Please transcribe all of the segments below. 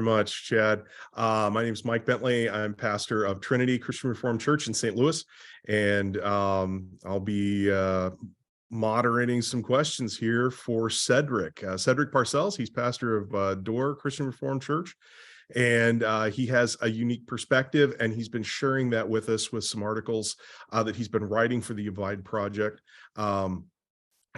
much, Chad. My name is Mike Bentley. I'm pastor of Trinity Christian Reformed Church in St. Louis, and I'll be moderating some questions here for Cedric. Cedric Parsels, he's pastor of Door Christian Reformed Church, and he has a unique perspective, and he's been sharing that with us with some articles that he's been writing for the Abide Project.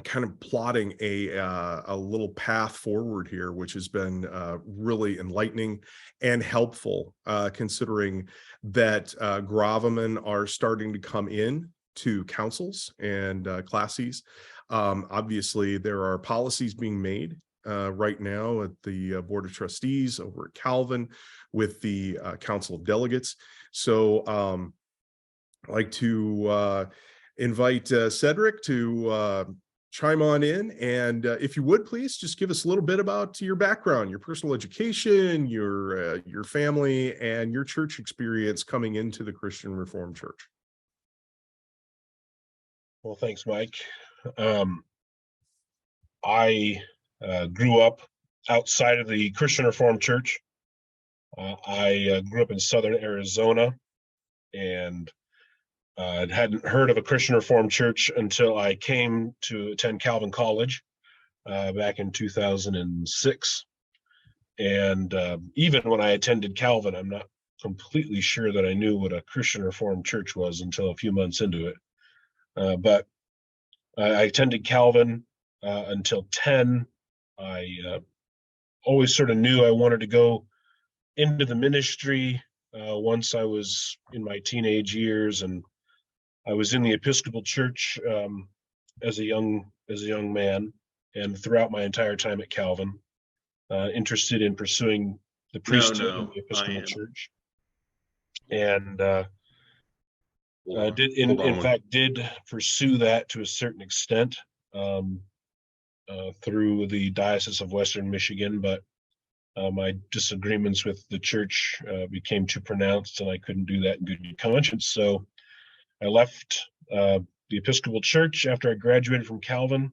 Kind of plotting a little path forward here, which has been really enlightening and helpful, considering that gravamen are starting to come in to councils and classes. Obviously, there are policies being made right now at the Board of Trustees over at Calvin with the Council of Delegates. So I'd like to invite Cedric to chime on in, and if you would, please just give us a little bit about your background, your personal education, your family, and your church experience coming into the Christian Reformed Church. Well, thanks, Mike. I grew up outside of the Christian Reformed Church. I grew up in southern Arizona, and hadn't heard of a Christian Reformed Church until I came to attend Calvin College back in 2006. And even when I attended Calvin, I'm not completely sure that I knew what a Christian Reformed Church was until a few months into it. But I attended Calvin until 10. I always sort of knew I wanted to go into the ministry once I was in my teenage years, and I was in the Episcopal Church as a young man, and throughout my entire time at Calvin, interested in pursuing the priesthood in the Episcopal Church, and did pursue that to a certain extent through the Diocese of Western Michigan, but my disagreements with the church became too pronounced, and I couldn't do that in good conscience. So I left the Episcopal Church after I graduated from Calvin,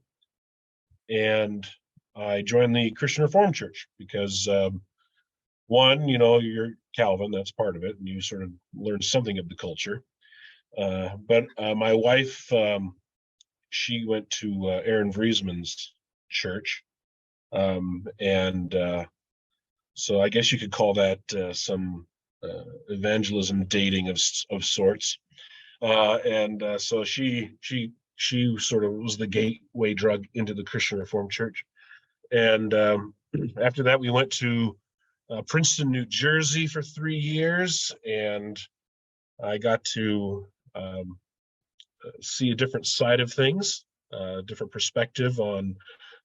and I joined the Christian Reformed Church because, one, you're Calvin, that's part of it, and you sort of learn something of the culture. But my wife, she went to Aaron Vriesman's church, and so I guess you could call that some evangelism dating of sorts. So she sort of was the gateway drug into the Christian Reformed Church. And after that, we went to Princeton, New Jersey for 3 years, and I got to see a different side of things, a different perspective on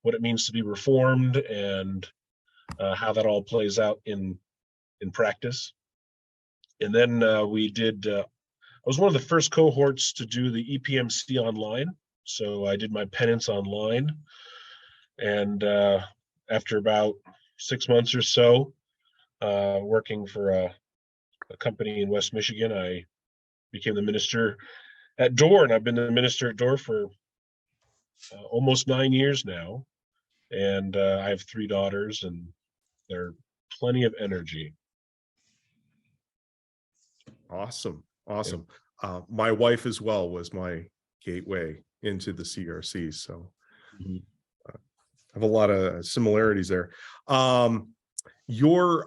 what it means to be Reformed and how that all plays out in practice. And then we did I was one of the first cohorts to do the EPMC online. So I did my penance online. And after about 6 months or so, working for a company in West Michigan, I became the minister at Door. And I've been the minister at Door for almost 9 years now. And I have 3 daughters, and they're plenty of energy. Awesome. My wife as well was my gateway into the CRC, so I have a lot of similarities there. You're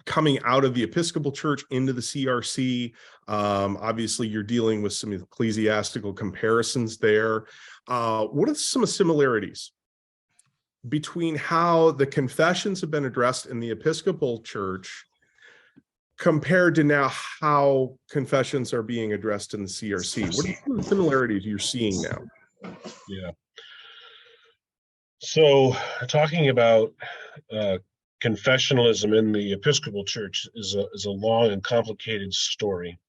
coming out of the Episcopal Church into the CRC. Obviously, you're dealing with some ecclesiastical comparisons there. What are some similarities between how the confessions have been addressed in the Episcopal Church compared to now how confessions are being addressed in the CRC? What are some of the similarities you're seeing now? Yeah. So talking about confessionalism in the Episcopal Church is a long and complicated story.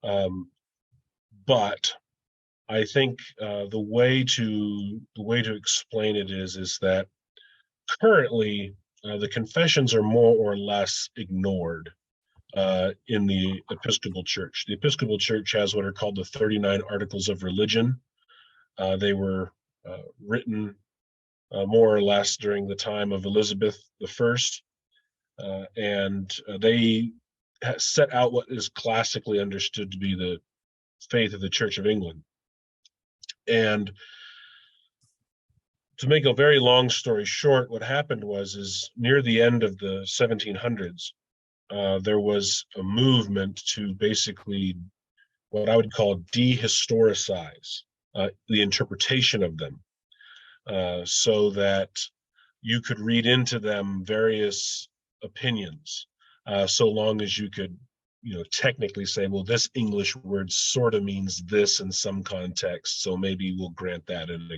But I think the way to explain it is that currently the confessions are more or less ignored in the Episcopal Church. The Episcopal Church has what are called the 39 Articles of Religion. They were written more or less during the time of Elizabeth I, and they set out what is classically understood to be the faith of the Church of England. And to make a very long story short, what happened is near the end of the 1700s, there was a movement to basically what I would call dehistoricize the interpretation of them, so that you could read into them various opinions, so long as you could, technically say, well, this English word sort of means this in some context, so maybe we'll grant that and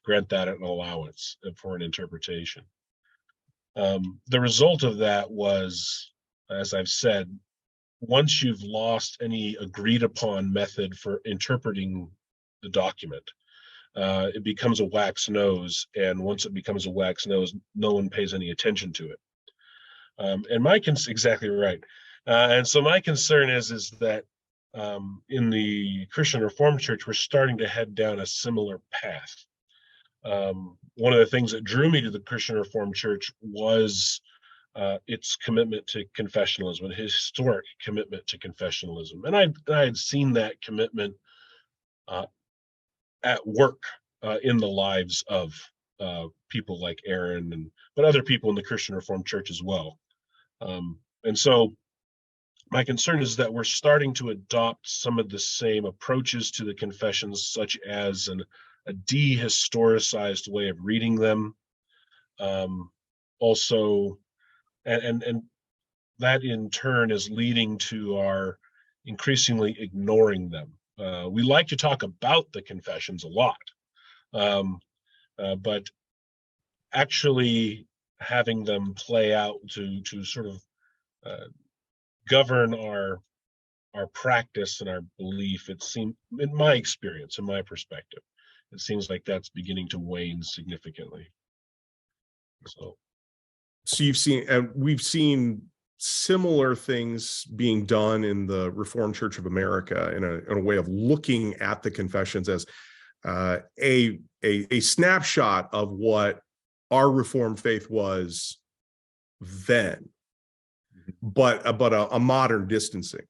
grant that an allowance for an interpretation. The result of that was, as I've said, once you've lost any agreed upon method for interpreting the document, it becomes a wax nose. And once it becomes a wax nose, no one pays any attention to it. Exactly right. And so my concern is that in the Christian Reformed Church, we're starting to head down a similar path. One of the things that drew me to the Christian Reformed Church was its commitment to confessionalism, a historic commitment to confessionalism. And I had seen that commitment at work in the lives of people like Aaron, but other people in the Christian Reformed Church as well. And so my concern is that we're starting to adopt some of the same approaches to the confessions, such as a dehistoricized way of reading them. Also, and that in turn is leading to our increasingly ignoring them. We like to talk about the confessions a lot, but actually having them play out to sort of govern our practice and our belief, it seems, in my experience, in my perspective, it seems like that's beginning to wane significantly. So you've seen, and we've seen similar things being done in the Reformed Church of America in a way of looking at the confessions as a snapshot of what our Reformed faith was then, but a modern distancing.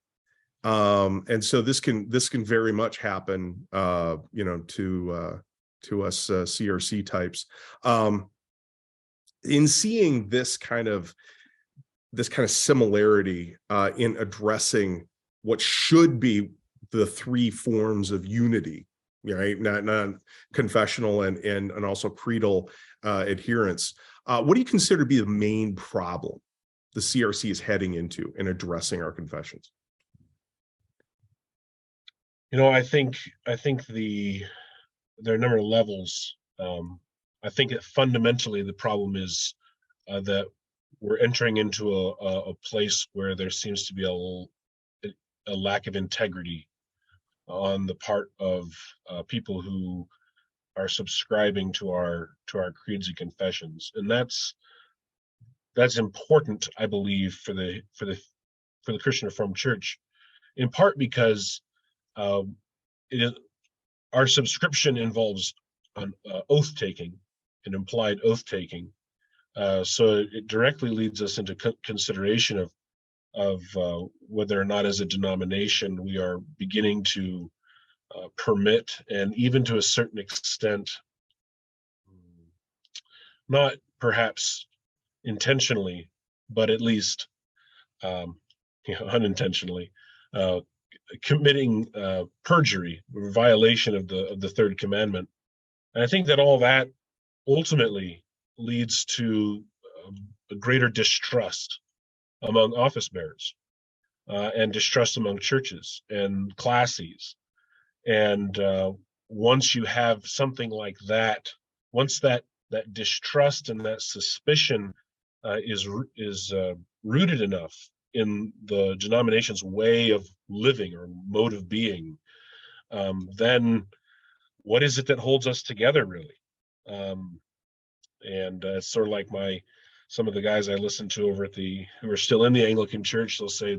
And so this can very much happen, to us CRC types. In seeing this kind of similarity in addressing what should be the three forms of unity, right? Not confessional and also creedal adherence. What do you consider to be the main problem the CRC is heading into in addressing our confessions? I think there are a number of levels. I think that fundamentally the problem is that we're entering into a place where there seems to be a lack of integrity on the part of people who are subscribing to our creeds and confessions, and that's important, I believe, for the Christian Reformed Church, in part because our subscription involves an oath taking, an implied oath taking. So it directly leads us into consideration of whether or not, as a denomination, we are beginning to permit, and even to a certain extent, not perhaps intentionally, but at least unintentionally, committing perjury, or violation of the third commandment. And I think that all that ultimately leads to a greater distrust among office bearers, and distrust among churches and classes. And once you have something like that, once that distrust and that suspicion is rooted enough in the denomination's way of living or mode of being, then what is it that holds us together, really? And it's sort of like some of the guys I listen to over who are still in the Anglican Church, they'll say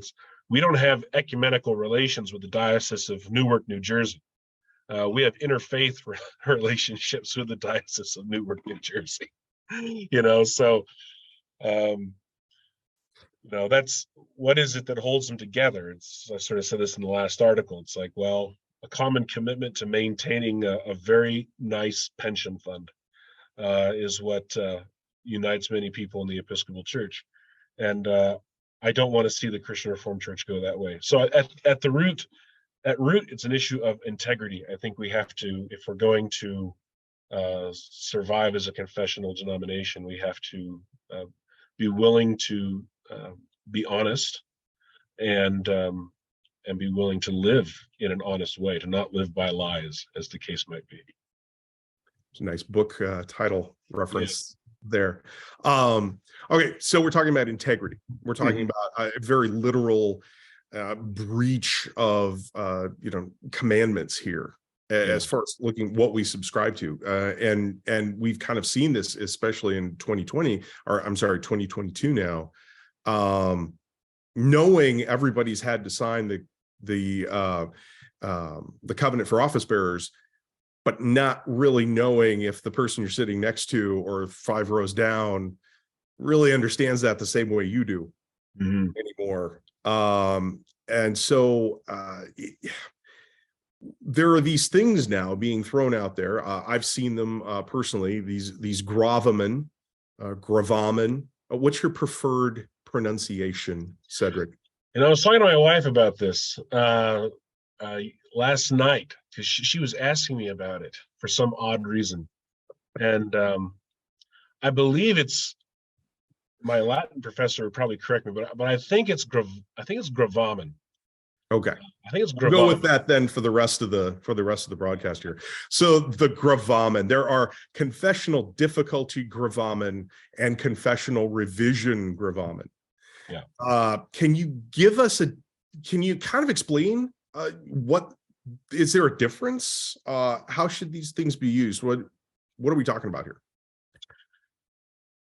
we don't have ecumenical relations with the Diocese of Newark, New Jersey. We have interfaith relationships with the Diocese of Newark, New Jersey. So that's what is it that holds them together. I sort of said this in the last article. It's like, well, a common commitment to maintaining a very nice pension fund is what unites many people in the Episcopal Church. And I don't want to see the Christian Reformed Church go that way. So at root, it's an issue of integrity. I think we have to, if we're going to survive as a confessional denomination, we have to be willing to be honest and be willing to live in an honest way, to not live by lies, as the case might be. It's a nice book title reference there. Okay, so we're talking about integrity. We're talking about a very literal breach of commandments here, as far as looking what we subscribe to, and we've kind of seen this, especially in 2022 now, knowing everybody's had to sign the covenant for office bearers, but not really knowing if the person you're sitting next to or 5 rows down really understands that the same way you do anymore. And so there are these things now being thrown out there. I've seen them personally, these gravamen, gravamen. What's your preferred pronunciation, Cedric? And I was talking to my wife about this last night, because she was asking me about it for some odd reason. And I believe it's, my Latin professor would probably correct me, but I think it's gravamen. Okay. I think it's gravamen. We'll go with that then for the rest of the broadcast here. So the gravamen, there are confessional difficulty gravamen and confessional revision gravamen. Yeah. Can you kind of explain what is there a difference? How should these things be used? What are we talking about here?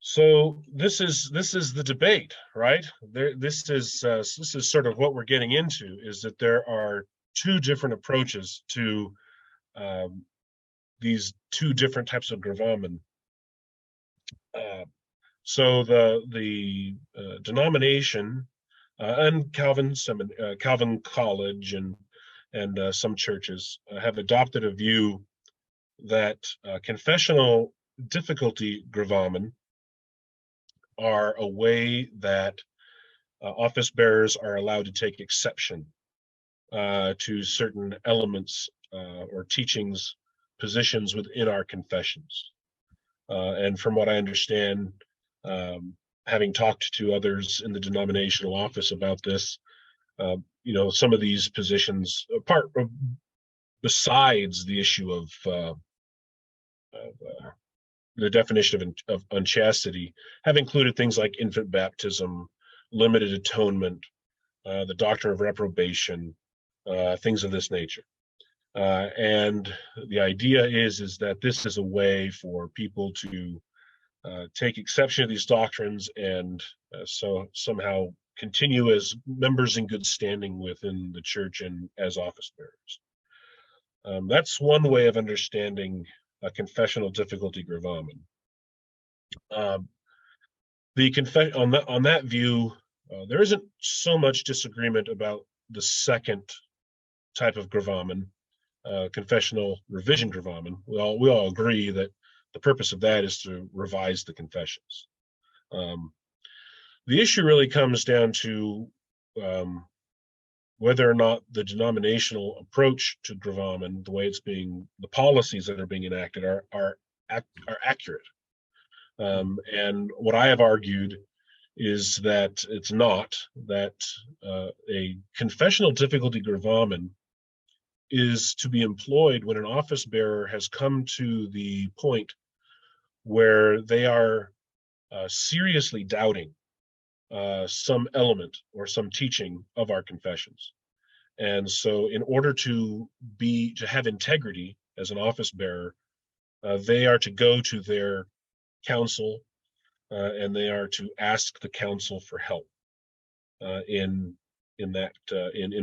So this is the debate, right? This is sort of what we're getting into, is that there are 2 different approaches to these 2 different types of gravamen. So the denomination and Calvin College and some churches have adopted a view that confessional difficulty gravamen are a way that office bearers are allowed to take exception to certain elements or teachings, positions within our confessions. And from what I understand, having talked to others in the denominational office about this, some of these positions, besides the issue of the definition of unchastity, have included things like infant baptism, limited atonement, the doctrine of reprobation, things of this nature. And the idea is that this is a way for people to take exception to these doctrines and so somehow continue as members in good standing within the church and as office bearers. That's one way of understanding a confessional difficulty gravamen. On that view, there isn't so much disagreement about the second type of gravamen, confessional revision gravamen. We all agree that the purpose of that is to revise the confessions. The issue really comes down to whether or not the denominational approach to gravamen, the policies that are being enacted, are accurate. And what I have argued is that it's not, that a confessional difficulty gravamen is to be employed when an office bearer has come to the point where they are seriously doubting some element or some teaching of our confessions. And so in order to have integrity as an office bearer, they are to go to their council and they are to ask the council for help in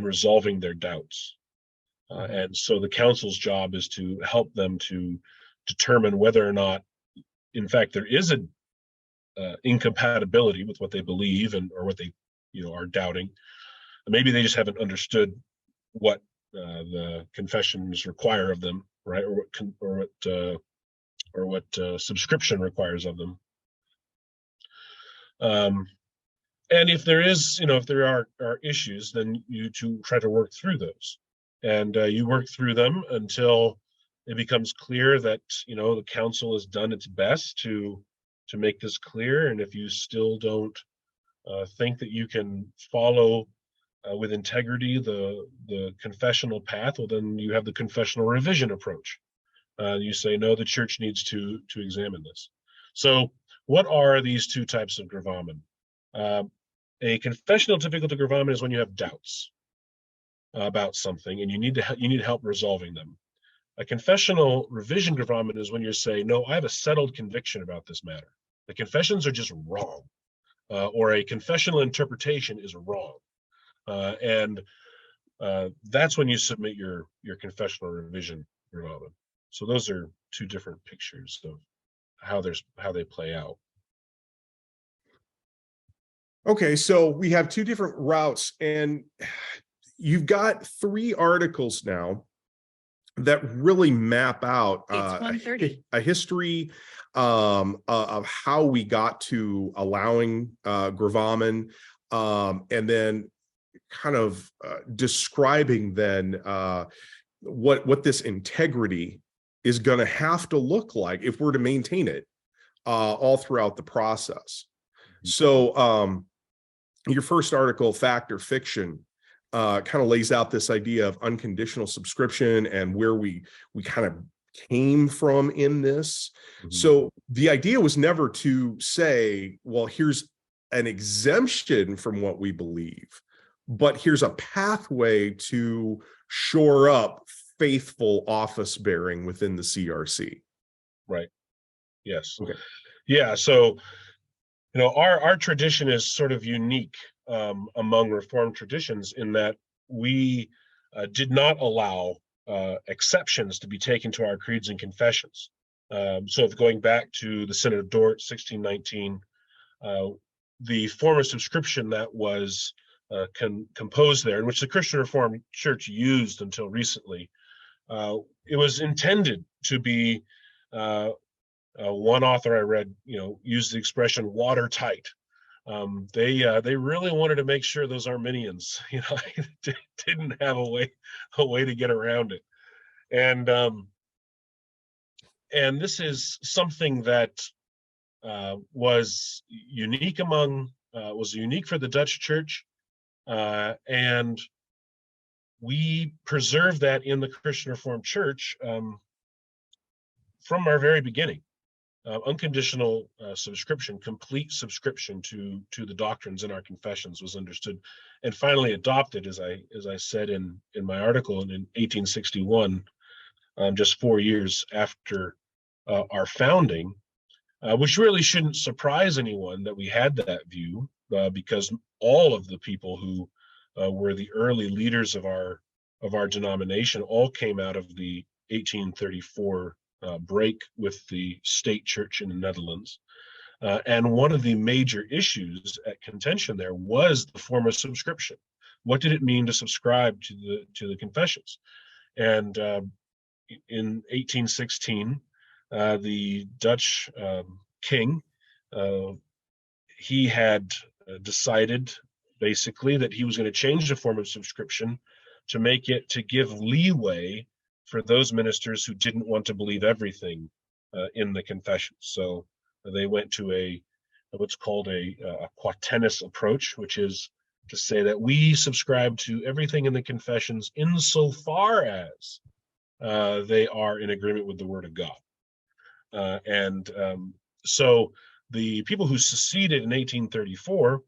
resolving their doubts. And so the council's job is to help them to determine whether or not, in fact, there is a incompatibility with what they believe or what they are doubting. Maybe they just haven't understood what the confessions require of them, right? Or what subscription requires of them. And if there is, if there are issues, then you try to work through those, and you work through them until it becomes clear that the council has done its best to make this clear. And if you still don't think that you can follow with integrity the confessional path, well, then you have the confessional revision approach. You say, no, the church needs to examine this. So what are these two types of gravamen? A confessional difficulty gravamen is when you have doubts about something and you need help resolving them. A confessional revision gravamen is when you're saying, no, I have a settled conviction about this matter. The confessions are just wrong, or a confessional interpretation is wrong. And that's when you submit your confessional revision gravamen. So those are two different pictures of how they play out. Okay, so we have two different routes, and you've got 3 articles now that really map out a history of how we got to allowing gravamen, and then kind of describing then what this integrity is going to have to look like if we're to maintain it all throughout the process. So your first article, Fact or Fiction, kind of lays out this idea of unconditional subscription and where we kind of came from in this. So the idea was never to say, well, here's an exemption from what we believe, but here's a pathway to shore up faithful office bearing within the CRC. Right. Yes. Okay. Yeah. So, our tradition is sort of unique among Reformed traditions in that we did not allow exceptions to be taken to our creeds and confessions. So if going back to the Synod of Dort, 1619, the form of subscription that was composed there, in which the Christian Reformed Church used until recently, it was intended to be, one author I read, used the expression watertight. They really wanted to make sure those Arminians, didn't have a way to get around it. And this is something that was unique for the Dutch Church, and we preserve that in the Christian Reformed Church from our very beginning. Unconditional subscription, complete subscription to the doctrines in our confessions was understood and finally adopted, as I said in my article, in 1861, just 4 years after our founding, which really shouldn't surprise anyone that we had that view, because all of the people who were the early leaders of our denomination all came out of the 1834 break with the state church in the Netherlands. And one of the major issues at contention there was the form of subscription. What did it mean to subscribe to the confessions? And in 1816, the Dutch king, he had decided basically that he was going to change the form of subscription to give leeway for those ministers who didn't want to believe everything in the confessions. So they went to what's called a quatenus approach, which is to say that we subscribe to everything in the confessions insofar as they are in agreement with the Word of God. So the people who seceded in 1834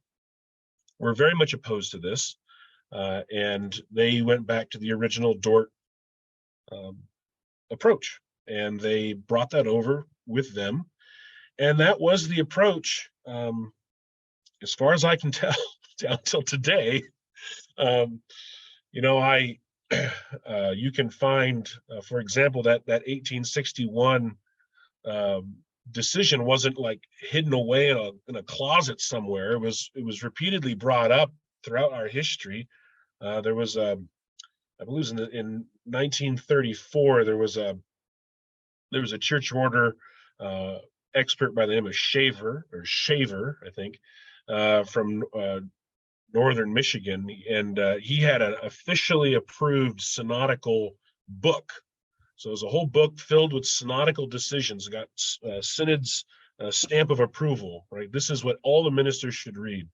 were very much opposed to this, and they went back to the original Dort approach, and they brought that over with them, and that was the approach, as far as I can tell, down till today. you can find, for example, that 1861 decision wasn't like hidden away in a closet somewhere. It was repeatedly brought up throughout our history. There was a, I believe it was in 1934, there was a church order expert by the name of Shaver, I think, from northern Michigan, and he had an officially approved synodical book. So it was a whole book filled with synodical decisions. It got Synod's stamp of approval, right? This is what all the ministers should read.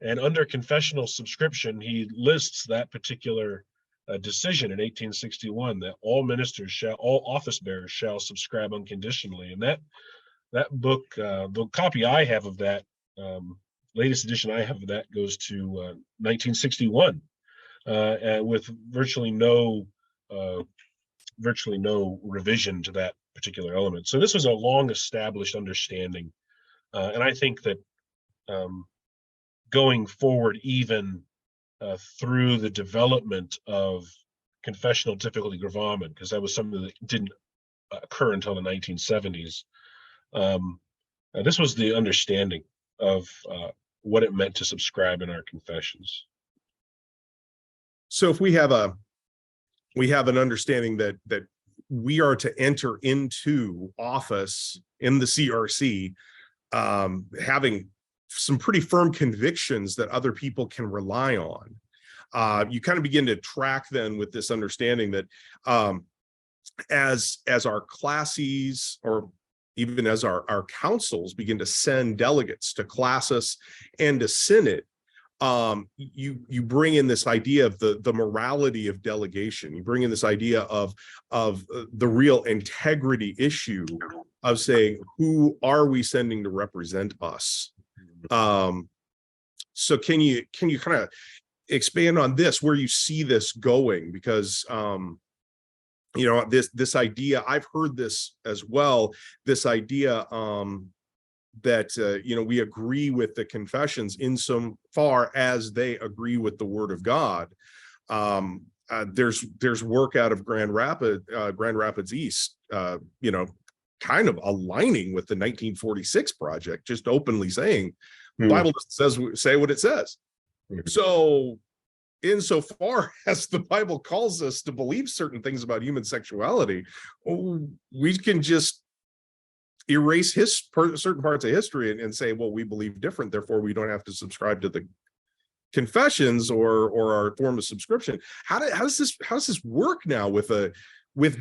And under confessional subscription, he lists that particular decision in 1861 that all office bearers shall subscribe unconditionally. And that book, the copy I have of that, latest edition I have of that, goes to 1961, and with virtually no revision to that particular element. So this was a long established understanding, and I think that going forward, even through the development of confessional difficulty gravamen, because that was something that didn't occur until the 1970s. This was the understanding of what it meant to subscribe in our confessions. So if we have an understanding that we are to enter into office in the CRC, having some pretty firm convictions that other people can rely on, you kind of begin to track then with this understanding that as our classes, or even as our councils begin to send delegates to classis and to synod, you bring in this idea of the morality of delegation. You bring in this idea of the real integrity issue of saying, who are we sending to represent us? So can you kind of expand on this, where you see this going? Because this idea, I've heard this as well, this idea that we agree with the confessions in so far as they agree with the Word of God. There's work out of Grand Rapids East, kind of aligning with the 1946 project, just openly saying the Bible says, say what it says. So insofar as the Bible calls us to believe certain things about human sexuality, we can just erase certain parts of history and say, well, we believe different, therefore we don't have to subscribe to the confessions or our form of subscription. How does this work now with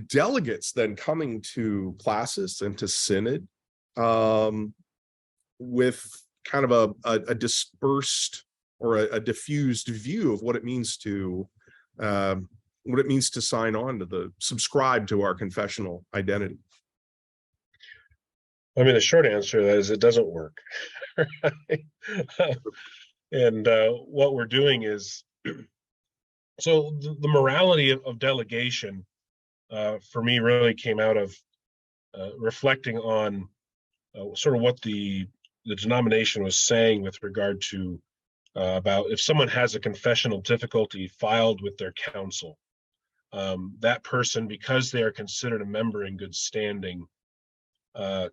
delegates then coming to classis and to synod, with kind of a dispersed or a diffused view of what it means to sign on to subscribe to our confessional identity? I mean, the short answer to that is it doesn't work. And what we're doing is, so the morality of delegation, for me, really came out of reflecting on sort of what the denomination was saying with regard to about if someone has a confessional difficulty filed with their council, that person, because they are considered a member in good standing,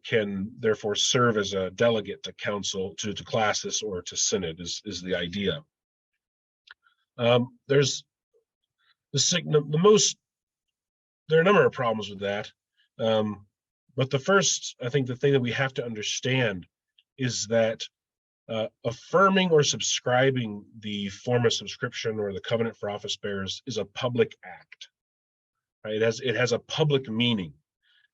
can therefore serve as a delegate to council, to classis or to synod, is the idea. There's there are a number of problems with that. But the first, I think the thing that we have to understand is that affirming or subscribing the form of subscription or the covenant for office bearers is a public act, right? It has a public meaning.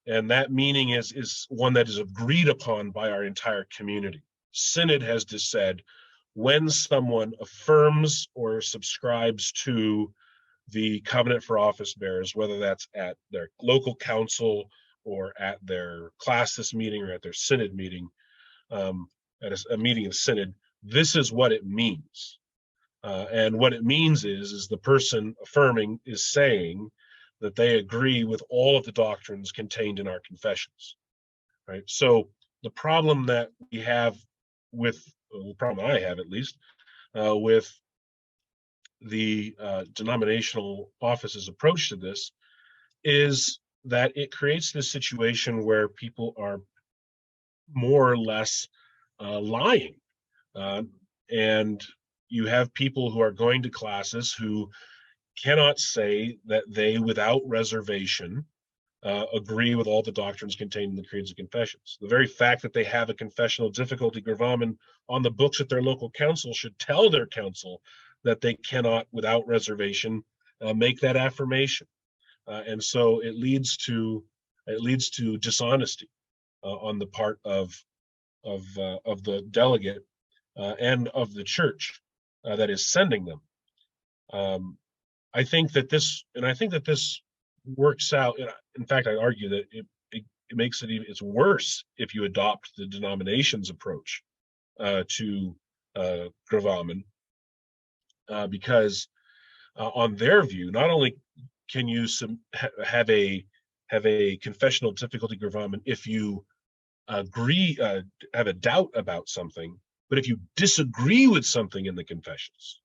And that meaning is one that is agreed upon by our entire community. Synod has just said, when someone affirms or subscribes to the covenant for office bearers, whether that's at their local council or at their classis meeting or at their synod meeting, at a meeting of synod, this is what it means. And what it means is the person affirming is saying that they agree with all of the doctrines contained in our confessions, right? So the problem that we have with, the problem I have at least, with the denominational office's approach to this is that it creates this situation where people are more or less lying. And you have people who are going to classes who cannot say that they, without reservation, agree with all the doctrines contained in the creeds and confessions. The very fact that they have a confessional difficulty gravamen on the books at their local council should tell their council that they cannot, without reservation, make that affirmation. And so it leads to dishonesty on the part of the delegate and of the church that is sending them. I think that this works out. In fact, I argue that it makes it's worse if you adopt the denomination's approach to gravamen, because on their view, not only can you have a confessional difficulty gravamen if you agree, have a doubt about something, but if you disagree with something in the confessions,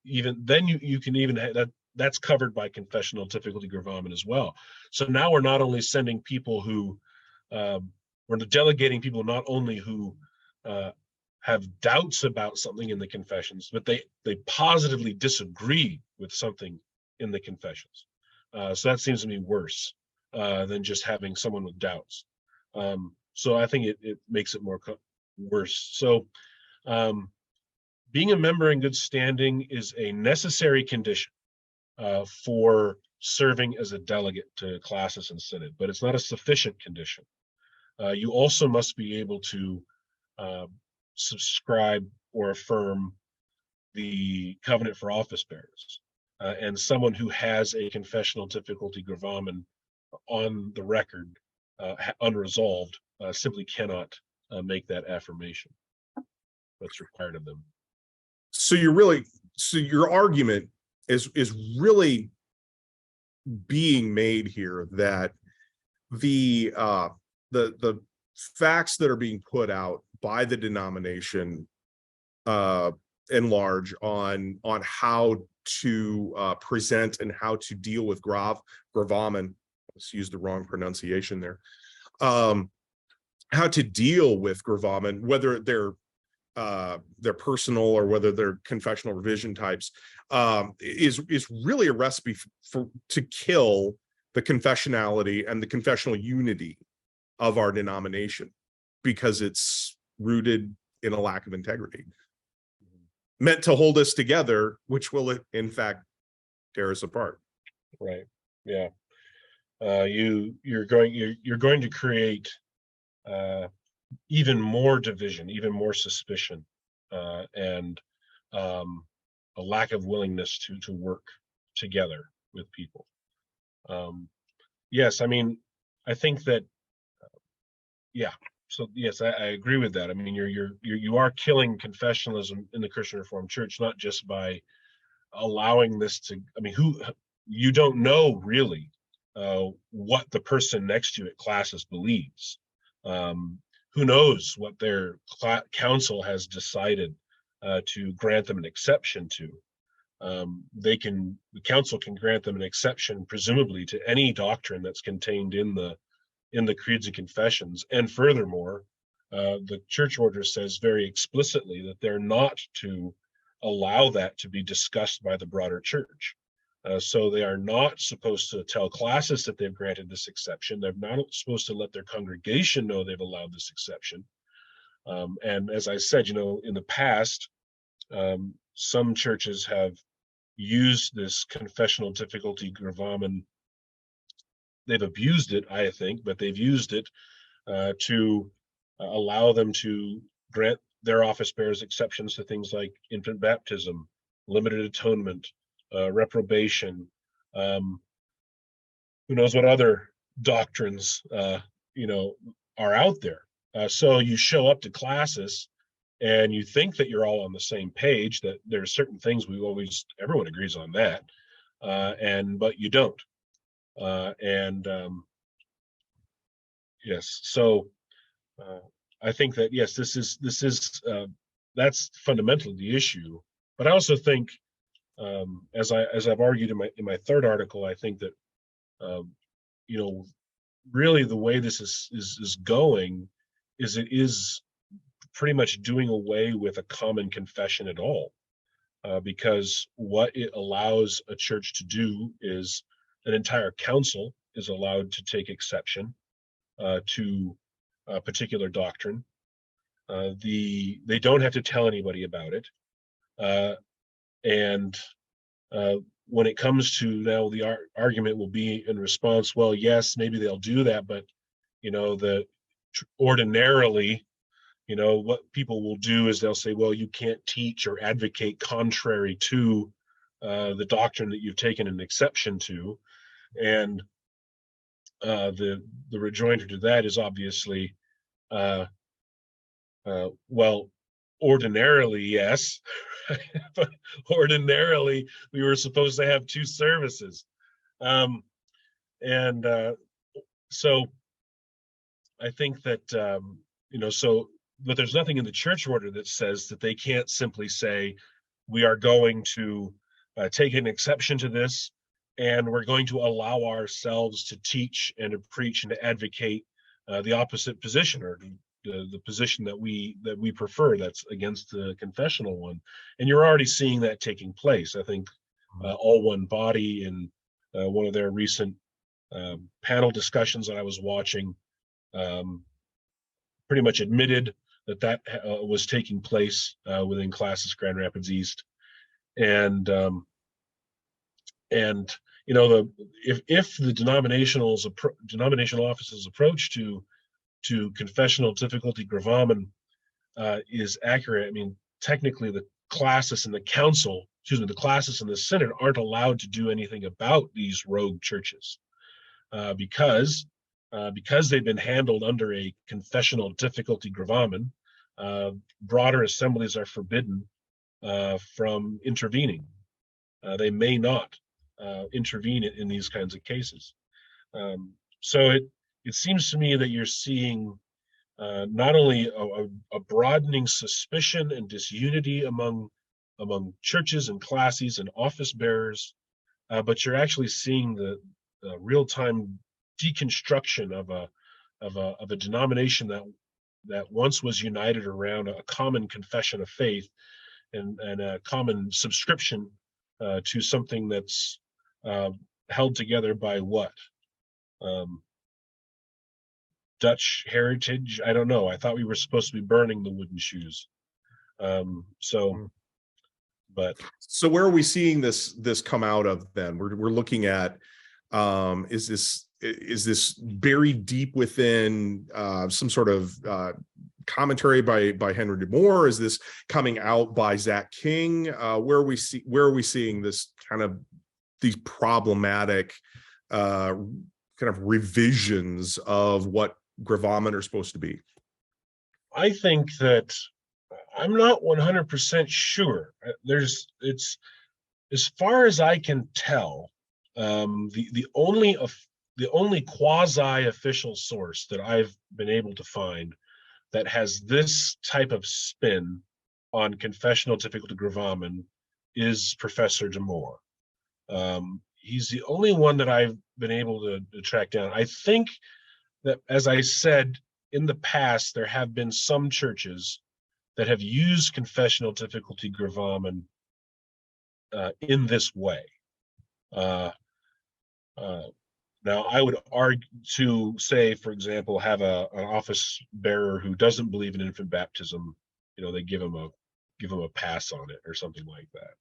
even then you can even have that's covered by confessional difficulty gravamen as well. So now we're not only sending people who we're delegating people not only who have doubts about something in the confessions, but they positively disagree with something in the confessions. So that seems to me worse than just having someone with doubts. So I think it makes it more worse. So being a member in good standing is a necessary condition for serving as a delegate to classis and synod, but it's not a sufficient condition. You also must be able to subscribe or affirm the covenant for office bearers, and someone who has a confessional difficulty gravamen on the record unresolved simply cannot make that affirmation that's required of them. So your argument is really being made here that the facts that are being put out by the denomination in large on how to present and how to deal with gravamen, let's use the wrong pronunciation there, how to deal with gravamen, whether they're personal or whether they're confessional revision types, is really a recipe to kill the confessionality and the confessional unity of our denomination, because it's rooted in a lack of integrity, meant to hold us together, which will in fact tear us apart. Right. Yeah. You're going to create even more division, even more suspicion, and a lack of willingness to work together with people. Yes, I mean, I think that, yeah. So yes, I agree with that. I mean, you are killing confessionalism in the Christian Reformed Church, not just by allowing this to. I mean, you don't know really what the person next to you at classes believes. Who knows what their council has decided to grant them an exception to. The council can grant them an exception, presumably, to any doctrine that's contained in the creeds and confessions. And furthermore, the church order says very explicitly that they're not to allow that to be discussed by the broader church. So they are not supposed to tell classes that they've granted this exception. They're not supposed to let their congregation know they've allowed this exception. And as I said, in the past, some churches have used this confessional difficulty gravamen. They've abused it, I think, but they've used it to allow them to grant their office bearers exceptions to things like infant baptism, limited atonement, reprobation, who knows what other doctrines are out there. So you show up to classes and you think that you're all on the same page, that there's certain things everyone agrees on that, but you don't. Yes, so I think that yes, this is that's fundamentally the issue. But I also think as I've argued in my third article, I think that you know, really the way this is going is it is pretty much doing away with a common confession at all, because what it allows a church to do is an entire council is allowed to take exception to a particular doctrine. They don't have to tell anybody about it, and when it comes to now, the argument will be in response, well, yes, maybe they'll do that, but ordinarily, what people will do is they'll say, well, you can't teach or advocate contrary to the doctrine that you've taken an exception to. And the rejoinder to that is obviously, well, ordinarily, yes, but ordinarily we were supposed to have two services. And so I think that, but there's nothing in the church order that says that they can't simply say, we are going to take an exception to this, and we're going to allow ourselves to teach and to preach and to advocate the opposite position, or the position that we prefer, that's against the confessional one. And you're already seeing that taking place. I think All One Body, in one of their recent panel discussions that I was watching, pretty much admitted that was taking place within Classis Grand Rapids East. And if the denominational office's approach to confessional difficulty gravamen is accurate, I mean, technically the Classis and the council, the Classis and the Synod aren't allowed to do anything about these rogue churches, because they've been handled under a confessional difficulty gravamen. Broader assemblies are forbidden from intervening. They may not intervene in these kinds of cases. So it seems to me that you're seeing not only a broadening suspicion and disunity among churches and classes and office bearers, but you're actually seeing the real-time deconstruction of a denomination that once was united around a common confession of faith and a common subscription to something that's held together by what? Dutch heritage? I don't know. I thought we were supposed to be burning the wooden shoes. But so where are we seeing this come out of then? We're looking at, is this buried deep within some sort of commentary by Henry de Moore? Is this coming out by Zach King? Where are we seeing this kind of these problematic kind of revisions of what gravamen are supposed to be? I think that I'm not 100% sure. It's as far as I can tell, the only quasi-official source that I've been able to find that has this type of spin on confessional difficulty gravamen is Professor de Moore. He's the only one that I've been able to track down. I think that, as I said, in the past, there have been some churches that have used confessional difficulty gravamen in this way. Now, I would argue to say, for example, have an office bearer who doesn't believe in infant baptism, they give him a pass on it or something like that.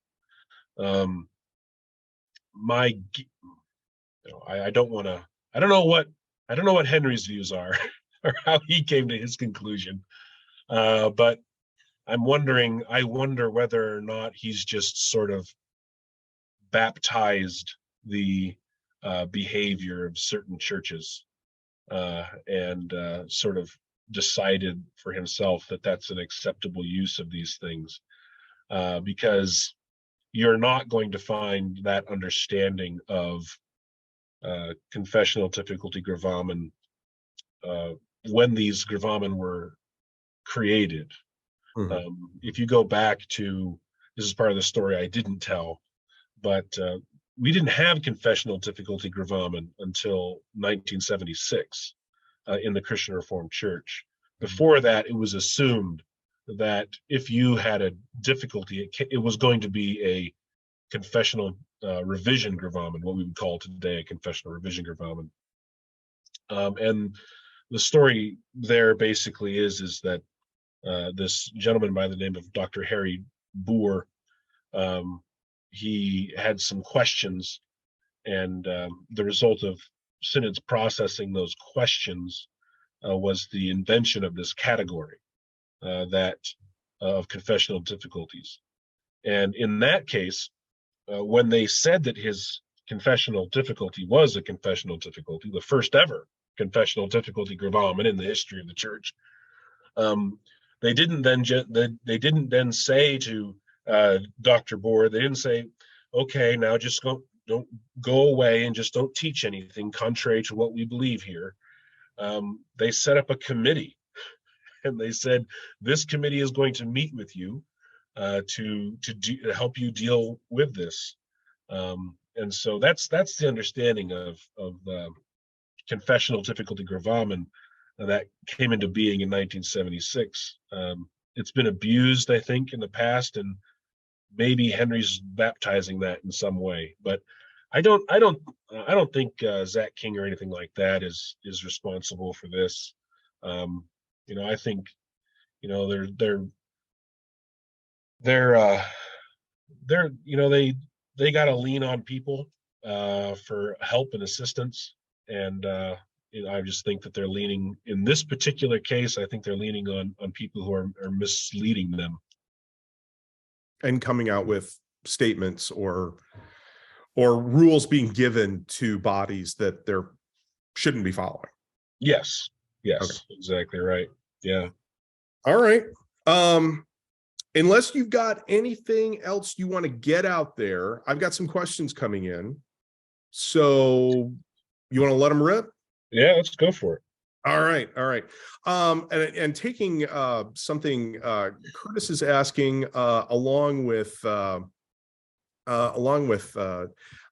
I don't know what Henry's views are or how he came to his conclusion, but I wonder whether or not he's just sort of baptized the behavior of certain churches and sort of decided for himself that that's an acceptable use of these things, because you're not going to find that understanding of confessional difficulty gravamen when these gravamen were created. Mm-hmm. If you go back to, this is part of the story I didn't tell, but we didn't have confessional difficulty gravamen until 1976 in the Christian Reformed Church. Before that, it was assumed that if you had a difficulty, it was going to be a confessional revision gravamen, what we would call today a confessional revision gravamen. And the story there basically is that this gentleman by the name of Dr. Harry Boer, he had some questions, and the result of Synod's processing those questions was the invention of this category of confessional difficulties. And in that case, when they said that his confessional difficulty was a confessional difficulty, the first ever confessional difficulty gravamen in the history of the church, they didn't then say to Dr. Boer, they didn't say, okay, now just don't go away and just don't teach anything contrary to what we believe here. They set up a committee, and they said, this committee is going to meet with you to help you deal with this. And so that's the understanding of confessional difficulty gravamen that came into being in 1976. It's been abused, I think, in the past, and maybe Henry's baptizing that in some way. But I don't think Zach King or anything like that is responsible for this. I think they got to lean on people for help and assistance, and I just think that they're leaning, in this particular case, I think they're leaning on people who are misleading them and coming out with statements or rules being given to bodies that they shouldn't be following. Yes, Okay. Exactly right. Yeah. All right. Unless you've got anything else you want to get out there, I've got some questions coming in. So you want to let them rip? Yeah, let's go for it. All right. And taking something Curtis is asking along with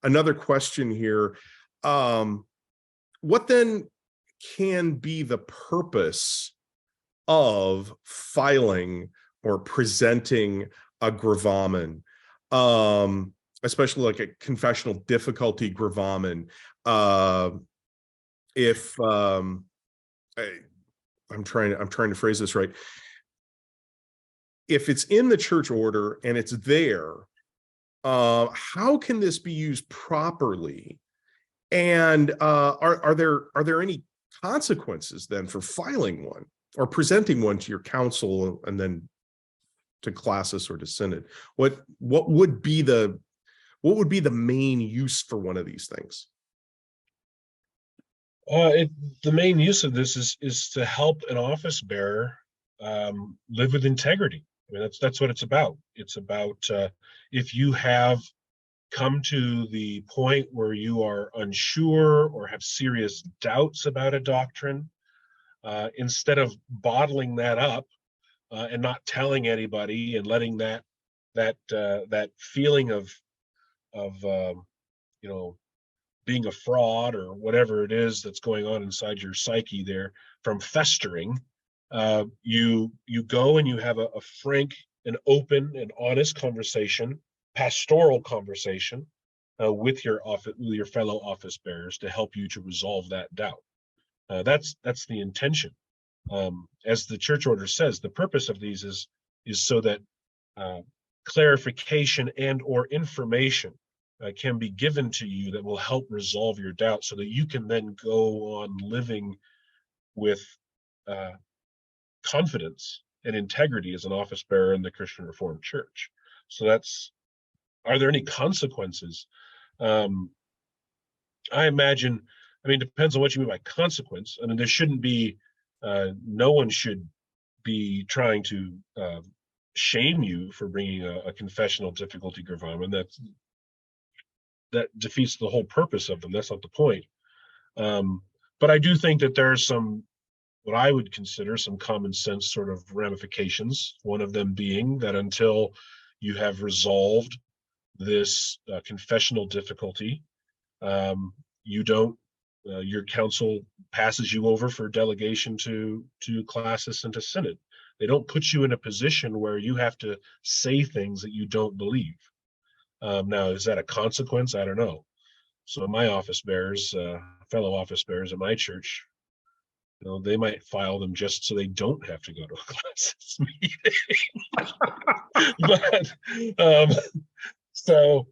another question here. What then can be the purpose of filing or presenting a gravamen, especially like a confessional difficulty gravamen? If I'm trying to phrase this right. If it's in the church order and it's there, how can this be used properly? And are there any consequences then for filing one or presenting one to your council and then to classis or to synod? What would be the main use for one of these things? The main use of this is to help an office bearer live with integrity. I mean, that's what it's about. It's about if you have come to the point where you are unsure or have serious doubts about a doctrine, instead of bottling that up and not telling anybody and letting that feeling of being a fraud or whatever it is that's going on inside your psyche there from festering, you go and you have a frank and open and honest conversation, pastoral conversation with your fellow office bearers to help you to resolve that doubt. That's the intention. As the church order says, the purpose of these is so that clarification and or information can be given to you that will help resolve your doubt, so that you can then go on living with confidence and integrity as an office bearer in the Christian Reformed Church. So are there any consequences? I imagine, depends on what you mean by consequence. I mean, there shouldn't be, no one should be trying to shame you for bringing a confessional difficulty gravamen. That defeats the whole purpose of them. That's not the point. But I do think that there are some, what I would consider some common sense sort of ramifications. One of them being that until you have resolved this confessional difficulty, you don't, your council passes you over for delegation to classis and to synod. They don't put you in a position where you have to say things that you don't believe. Now, is that a consequence? I don't know. So my office bearers, fellow office bearers at my church, they might file them just so they don't have to go to a classis meeting. But so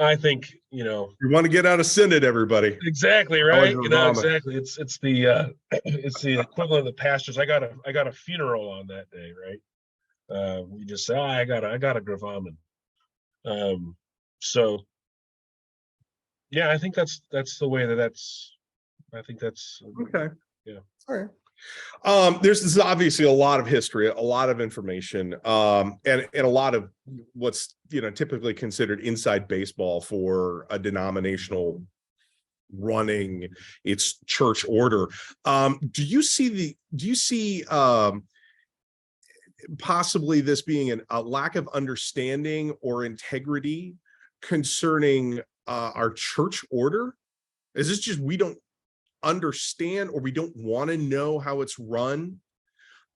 I think you want to get out of synod, everybody. Exactly right. Exactly. It's the equivalent of the pastors. I got a funeral on that day, right? You just say, I got a gravamen. So yeah, I think that's the way that's. I think that's okay. Yeah. All right. This is obviously a lot of history, a lot of information, and a lot of what's typically considered inside baseball for a denominational running its church order. Do you see possibly this being a lack of understanding or integrity concerning our church order? Is this just we don't understand or we don't want to know how it's run,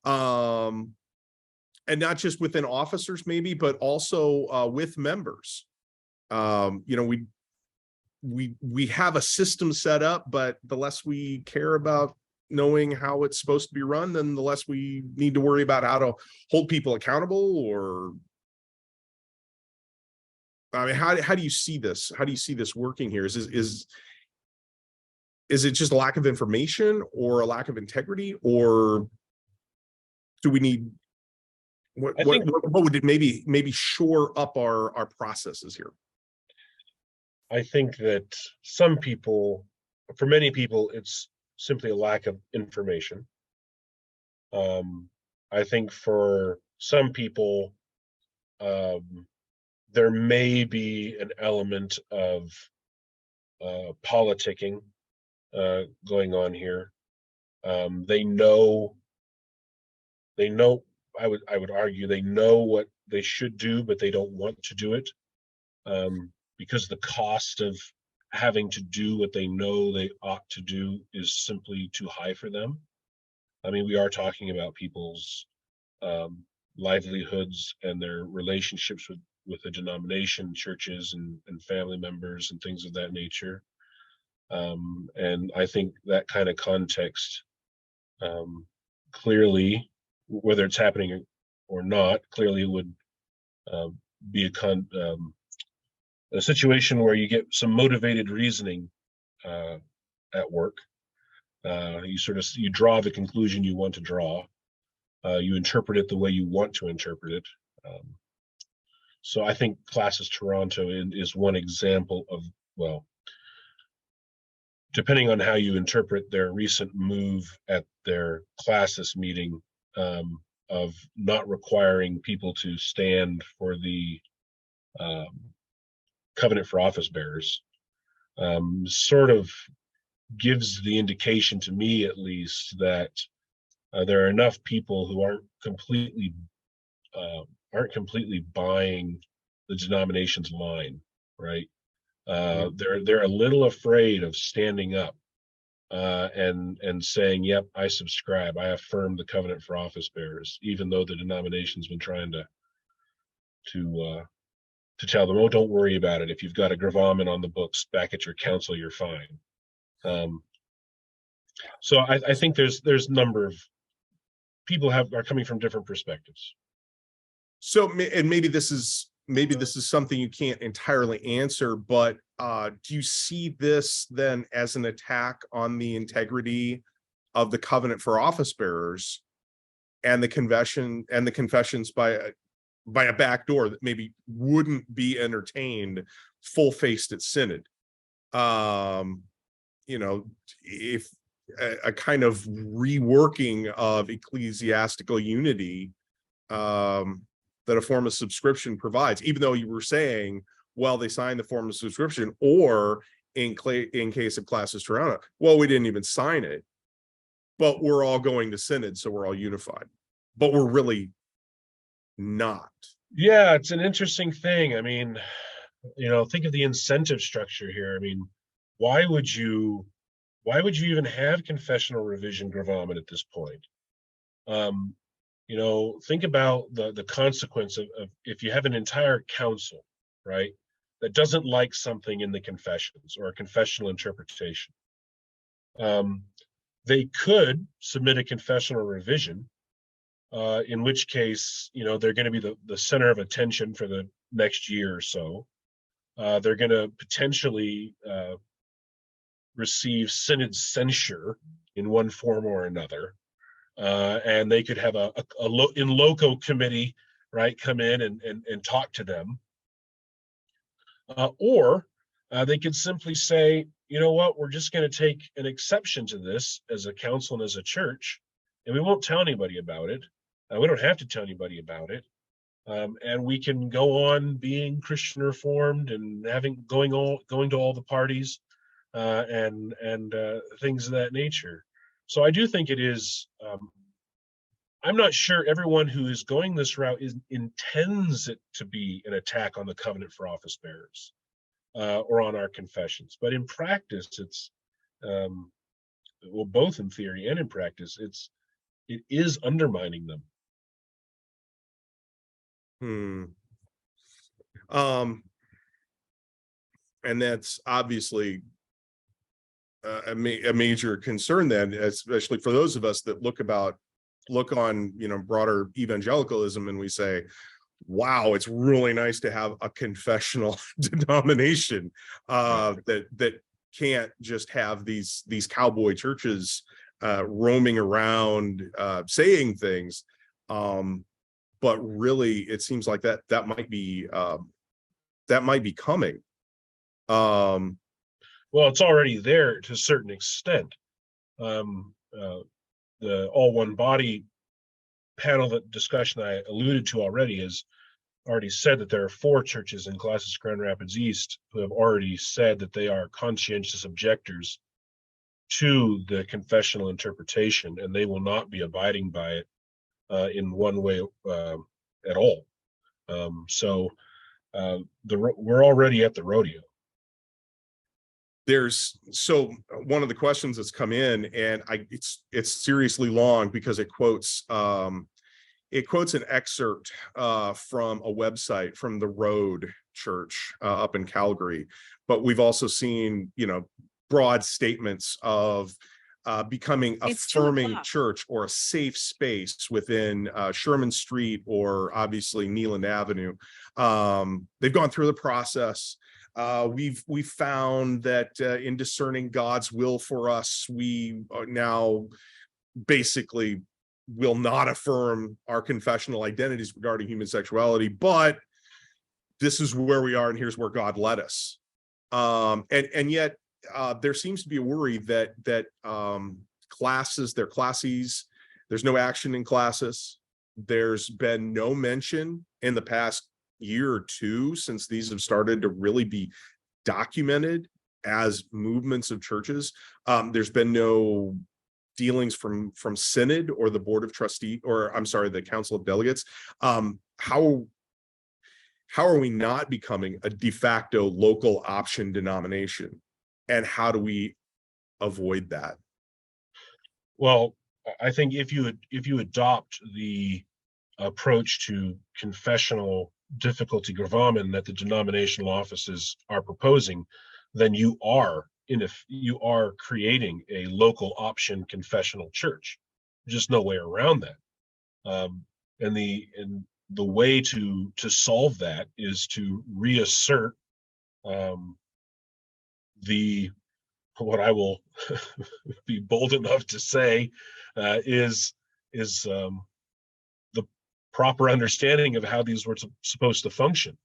and not just within officers maybe, but also with members? We have a system set up, but the less we care about knowing how it's supposed to be run, then the less we need to worry about how to hold people accountable. Or I mean, how do you see this? How do you see this working here? Is it just a lack of information or a lack of integrity, or do we need what would it maybe shore up our processes here? I think that for many people, it's simply a lack of information. I think for some people, there may be an element of politicking going on here. They know. I would argue they know what they should do, but they don't want to do it, because the cost of having to do what they know they ought to do is simply too high for them. I mean, we are talking about people's livelihoods and their relationships with the denomination, churches, and family members and things of that nature. And I think that kind of context, clearly, whether it's happening or not, clearly would be a situation where you get some motivated reasoning at work. You draw the conclusion you want to draw. You interpret it the way you want to interpret it. So I think Classis Toronto is one example of, well, depending on how you interpret their recent move at their Classis meeting, of not requiring people to stand for the covenant for office bearers, sort of gives the indication to me, at least, that there are enough people who aren't completely buying the denomination's line, right? They're a little afraid of standing up and saying, "Yep, I subscribe. I affirm the covenant for office bearers," even though the denomination's been trying to tell them, "Oh, don't worry about it. If you've got a gravamen on the books back at your council, you're fine." So I think there's a number of people are coming from different perspectives. So, and maybe this is something you can't entirely answer, but do you see this then as an attack on the integrity of the covenant for office bearers and the confessions by a back door that maybe wouldn't be entertained full-faced at synod? If a kind of reworking of ecclesiastical unity that a form of subscription provides, even though you were saying, well, they signed the form of subscription, or in case of Classis Toronto, well, we didn't even sign it, but we're all going to synod, so we're all unified. But we're really not. Yeah, it's an interesting thing. I mean, think of the incentive structure here. I mean, why would you why would you even have confessional revision gravamen at this point? Um, think about the consequence of if you have an entire council, right, that doesn't like something in the confessions or a confessional interpretation. Um, they could submit a confessional revision, in which case, they're going to be the center of attention for the next year or so. They're going to potentially receive synod censure in one form or another, and they could have a in loco committee, right, come in and talk to them, or they could simply say, you know what, we're just going to take an exception to this as a council and as a church, and we won't tell anybody about it. We don't have to tell anybody about it. And we can go on being Christian Reformed and going to all the parties, and things of that nature. So I do think it is. I'm not sure everyone who is going this route intends it to be an attack on the covenant for office bearers, or on our confessions, but in practice, it's um, well, both in theory and in practice, it is undermining them. Hmm. Um, and that's obviously a major concern then, especially for those of us that look on, broader evangelicalism, and we say, wow, it's really nice to have a confessional denomination Right. that can't just have these cowboy churches roaming around saying things. But really, it seems like that might be coming. Well, it's already there to a certain extent. Um, uh, the all one body panel that discussion I alluded to already has already said that there are 4 churches in Colossus Grand Rapids East who have already said that they are conscientious objectors to the confessional interpretation, and they will not be abiding by it in one way at all. We're already at the rodeo. So one of the questions that's come in, and it's seriously long because it quotes an excerpt from a website from the Road Church up in Calgary, but we've also seen broad statements of becoming affirming church or a safe space within Sherman Street or obviously Neeland Avenue. They've gone through the process. We've found that in discerning God's will for us, we now basically will not affirm our confessional identities regarding human sexuality, but this is where we are, and here's where God led us. And yet there seems to be a worry that classes, there's no action in classes. There's been no mention in the past year or two since these have started to really be documented as movements of churches. There's been no dealings from Synod or the Board of Trustees, or I'm sorry, the Council of Delegates. How are we not becoming a de facto local option denomination, and how do we avoid that? Well, I think if you adopt the approach to confessional difficulty gravamen that the denominational offices are proposing, then you are creating a local option confessional church. There's just no way around that. And the way to solve that is to reassert the what I will be bold enough to say is the proper understanding of how these were supposed to function.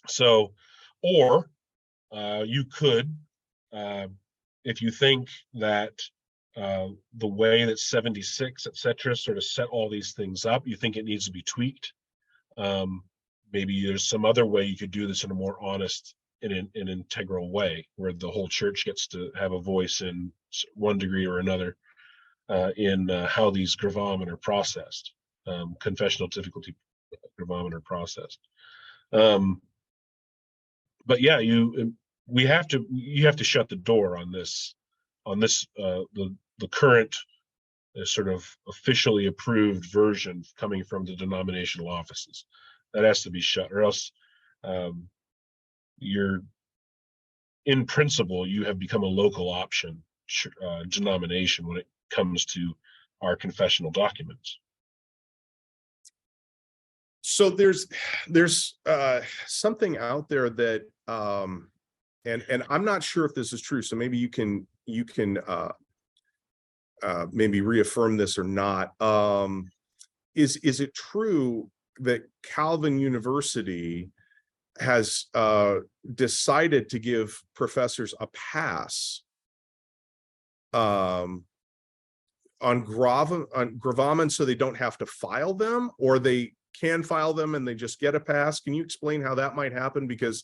So, or you could, if you think that the way that 76, etc., sort of set all these things up, you think it needs to be tweaked. Maybe there's some other way you could do this in a more honest and an integral way, where the whole church gets to have a voice in one degree or another in how these gravamen are processed. confessional difficulty gravameter process. But yeah, you have to shut the door on this the current sort of officially approved version coming from the denominational offices. That has to be shut, or else you're, in principle, you have become a local option denomination when it comes to our confessional documents. So there's something out there that and I'm not sure if this is true, so maybe you can maybe reaffirm this or not. Is it true that Calvin University has decided to give professors a pass on gravamen, so they don't have to file them, or they can file them and they just get a pass? Can you explain how that might happen? Because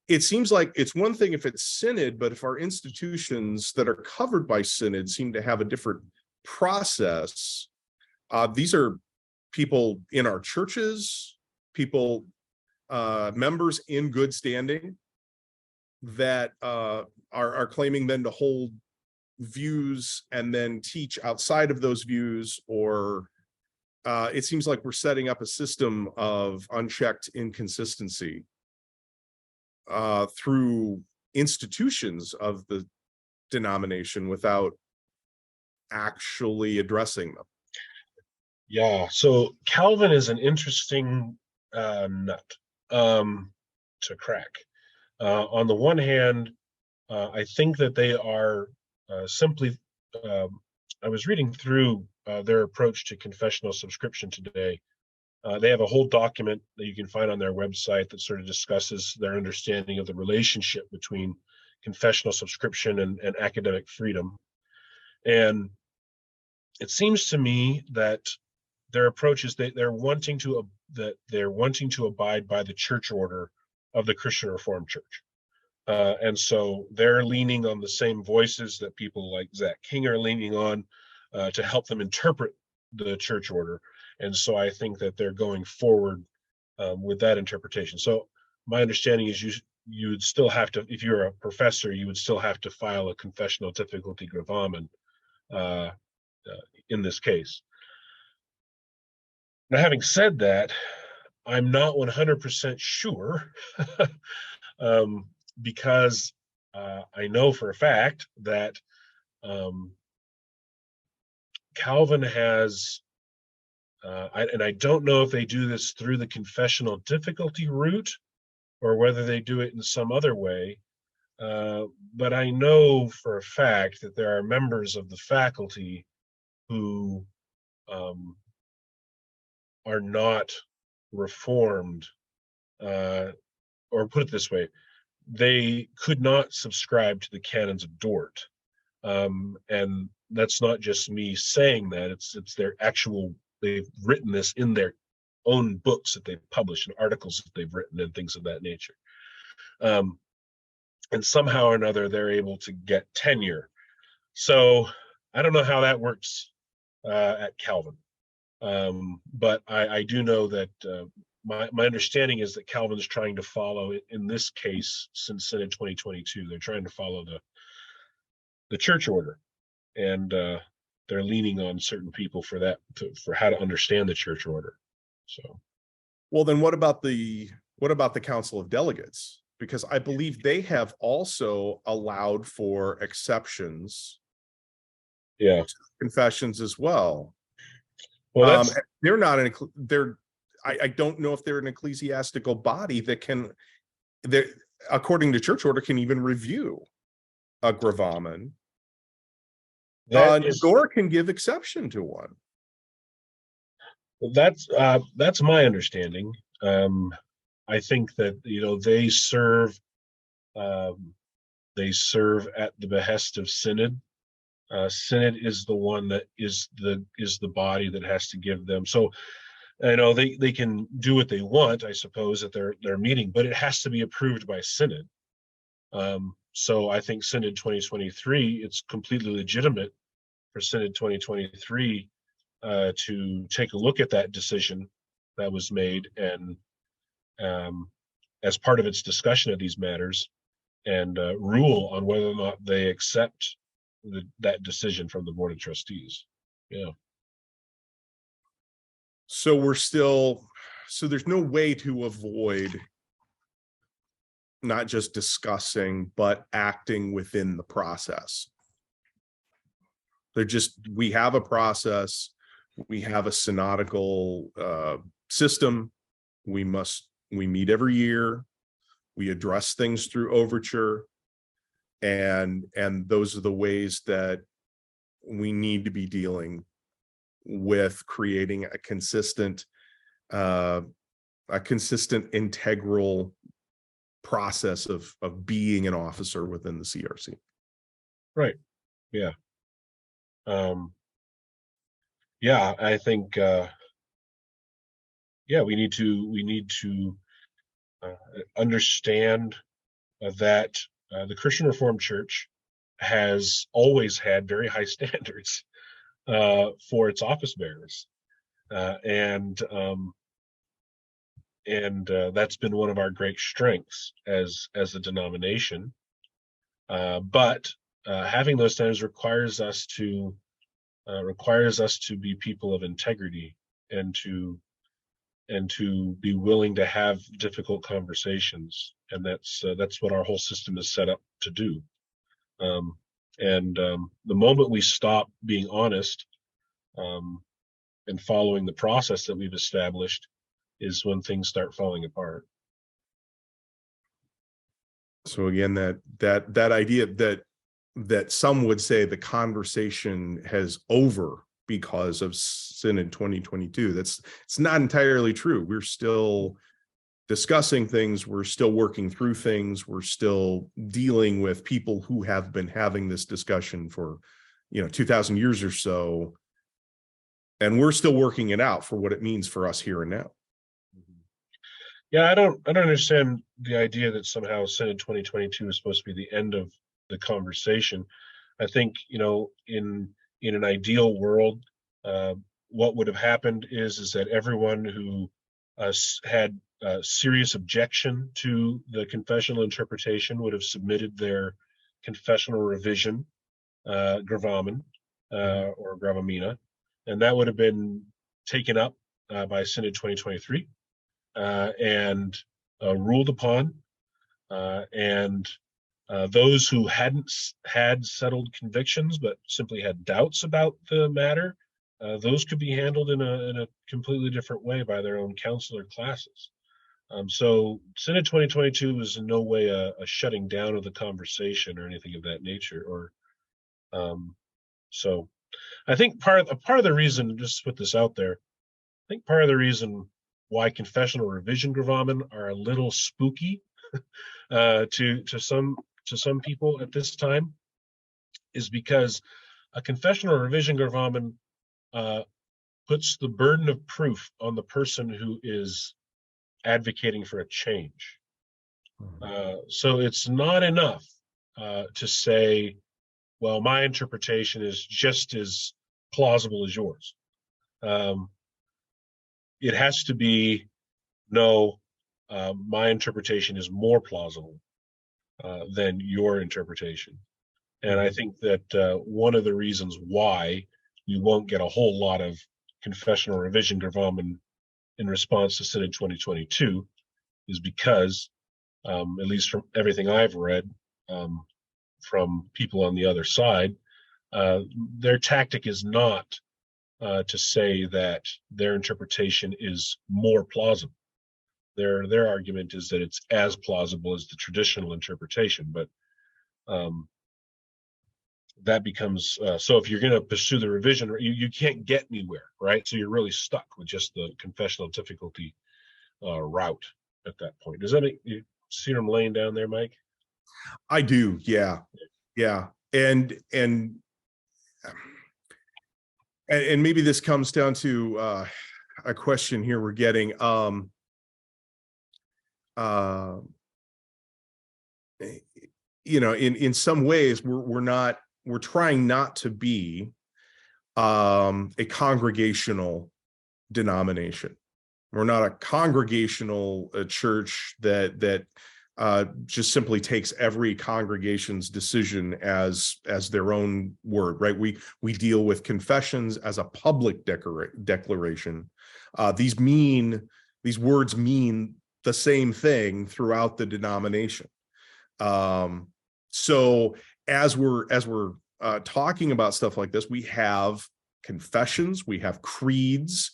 it seems like it's one thing if it's Synod, but if our institutions that are covered by Synod seem to have a different process, these are people in our churches, people, members in good standing that are claiming then to hold views and then teach outside of those views, or it seems like we're setting up a system of unchecked inconsistency through institutions of the denomination without actually addressing them. Yeah, so Calvin is an interesting nut to crack. On the one hand, I think that they are simply, I was reading through their approach to confessional subscription today. They have a whole document that you can find on their website that sort of discusses their understanding of the relationship between confessional subscription and academic freedom. And it seems to me that their approach is that they're wanting to abide by the church order of the Christian Reformed Church. And so they're leaning on the same voices that people like Zach King are leaning on to help them interpret the church order. And so I think that they're going forward with that interpretation. So my understanding is you would still have to, if you're a professor, you would still have to file a confessional difficulty gravamen in this case. Now, having said that, I'm not 100% sure because I know for a fact that Calvin has, and I don't know if they do this through the confessional difficulty route or whether they do it in some other way, but I know for a fact that there are members of the faculty who are not Reformed, or put it this way, they could not subscribe to the canons of Dort. And that's not just me saying that, it's their actual, they've written this in their own books that they've published and articles that they've written and things of that nature. And somehow or another, they're able to get tenure. So I don't know how that works at Calvin. But I do know that my understanding is that Calvin's trying to follow, in this case, since Synod 2022, they're trying to follow the church order, and they're leaning on certain people for that, for how to understand the church order. So, well, then what about the Council of Delegates? Because I believe they have also allowed for exceptions, yeah, to confessions as well. Well, they're not I don't know if they're an ecclesiastical body that can, according to church order, can even review a gravamen. Or can give exception to one. That's my understanding. I think that they serve at the behest of Synod. Synod is the one that is the body that has to give them. So they can do what they want, I suppose, at their meeting, but it has to be approved by Synod. So I think Synod 2023, it's completely legitimate for Synod 2023 to take a look at that decision that was made, and as part of its discussion of these matters, and rule on whether or not they accept that decision from the Board of Trustees. Yeah. So there's no way to avoid not just discussing, but acting within the process. We have a process, we have a synodical system. We meet every year, we address things through overture, and those are the ways that we need to be dealing with creating a consistent integral process of being an officer within the CRC. Right. Yeah. Yeah, I think we need to understand that the Christian Reformed Church has always had very high standards for its office bearers, and that's been one of our great strengths as a denomination. But having those standards requires us to be people of integrity, and to be willing to have difficult conversations, and that's what our whole system is set up to do. The moment we stop being honest and following the process that we've established is when things start falling apart. So again, that idea that some would say the conversation has over because of Synod 2022, it's not entirely true. We're still discussing things, we're still working through things, we're still dealing with people who have been having this discussion for 2,000 years or so, and we're still working it out for what it means for us here and now. Yeah, I don't understand the idea that somehow Synod 2022 is supposed to be the end of the conversation. I think, in an ideal world, what would have happened is that everyone who had serious objection to the confessional interpretation would have submitted their confessional revision, gravamen or gravamina, and that would have been taken up by Synod 2023 and ruled upon, and those who hadn't had settled convictions but simply had doubts about the matter, those could be handled in a completely different way by their own counselor classes. So Synod 2022 was in no way a shutting down of the conversation or anything of that nature. So I think part of the reason, just to put this out there, I think part of the reason why confessional revision gravamen are a little spooky to some people at this time is because a confessional revision gravamen puts the burden of proof on the person who is advocating for a change. So it's not enough to say, well, my interpretation is just as plausible as yours. It has to be, no, my interpretation is more plausible than your interpretation. And I think that one of the reasons why you won't get a whole lot of confessional revision gravamen in response to Synod 2022 is because, at least from everything I've read from people on the other side, their tactic is not to say that their interpretation is more plausible. Their argument is that it's as plausible as the traditional interpretation, but that becomes so if you're going to pursue the revision, you can't get anywhere, right? So you're really stuck with just the confessional difficulty route at that point. Does that make you see what I'm laying down there, Mike? I do, yeah. And maybe this comes down to a question here we're getting. In some ways we're trying not to be a congregational denomination. We're not a congregational church that just simply takes every congregation's decision as their own word, right? We deal with confessions as a public declaration. These words mean the same thing throughout the denomination. So as we're talking about stuff like this, we have confessions, we have creeds,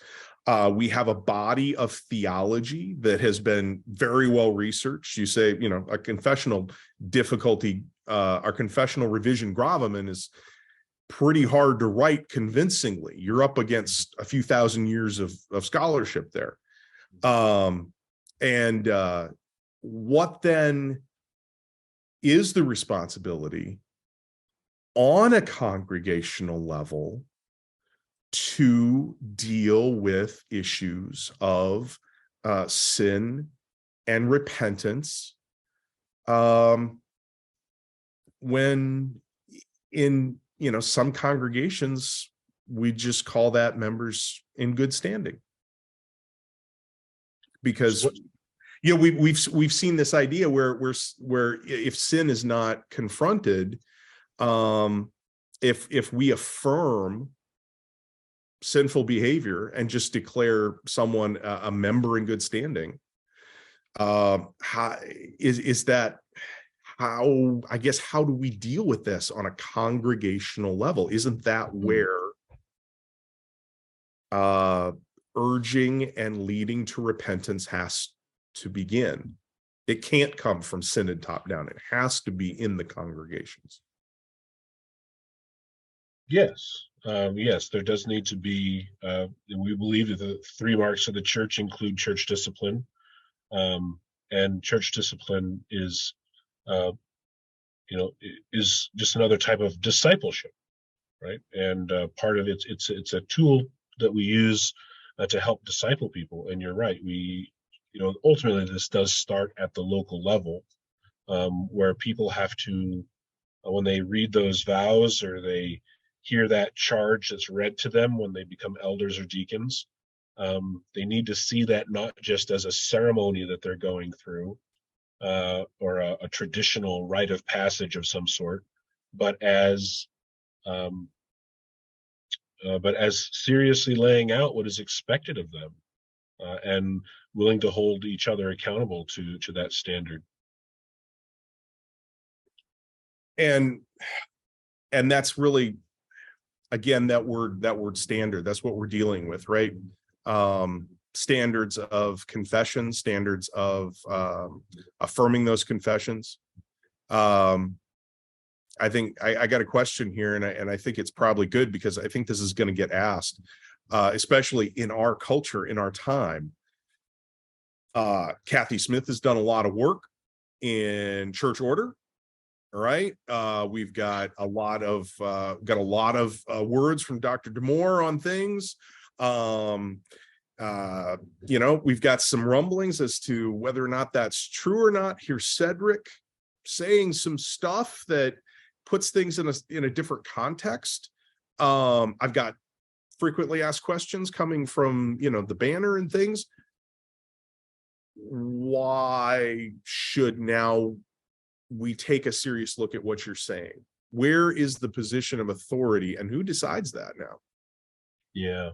we have a body of theology that has been very well researched. You say, a confessional difficulty, our confessional revision gravamen is pretty hard to write convincingly. You're up against a few thousand years of scholarship there. And what then is the responsibility on a congregational level to deal with issues of sin and repentance when in some congregations we just call that members in good standing, because we've seen this idea where if sin is not confronted, if we affirm sinful behavior and just declare someone a member in good standing, how do we deal with this on a congregational level? Isn't that where urging and leading to repentance has to begin? It can't come from synod top down. It has to be in the congregations. Yes. Yes, there does need to be, we believe that the 3 marks of the church include church discipline. And church discipline is just another type of discipleship, right? And part of it's a tool that we use to help disciple people. And you're right, ultimately this does start at the local level, where people have to, when they read those vows or they hear that charge that's read to them when they become elders or deacons, they need to see that not just as a ceremony that they're going through, or a traditional rite of passage of some sort, but as seriously laying out what is expected of them, and willing to hold each other accountable to that standard. And that's really, again, that word standard, that's what we're dealing with, right? Standards of confession, standards of affirming those confessions. I think I got a question here, and I think it's probably good, because I think this is going to get asked, especially in our culture, in our time. Kathy Smith has done a lot of work in church order. All right. We've got a lot of words from Dr. Demore on things. We've got some rumblings as to whether or not that's true or not. Here's Cedric saying some stuff that puts things in a different context. I've got frequently asked questions coming from the banner and things. Why should now we take a serious look at what you're saying? Where is the position of authority, and who decides that now? Yeah.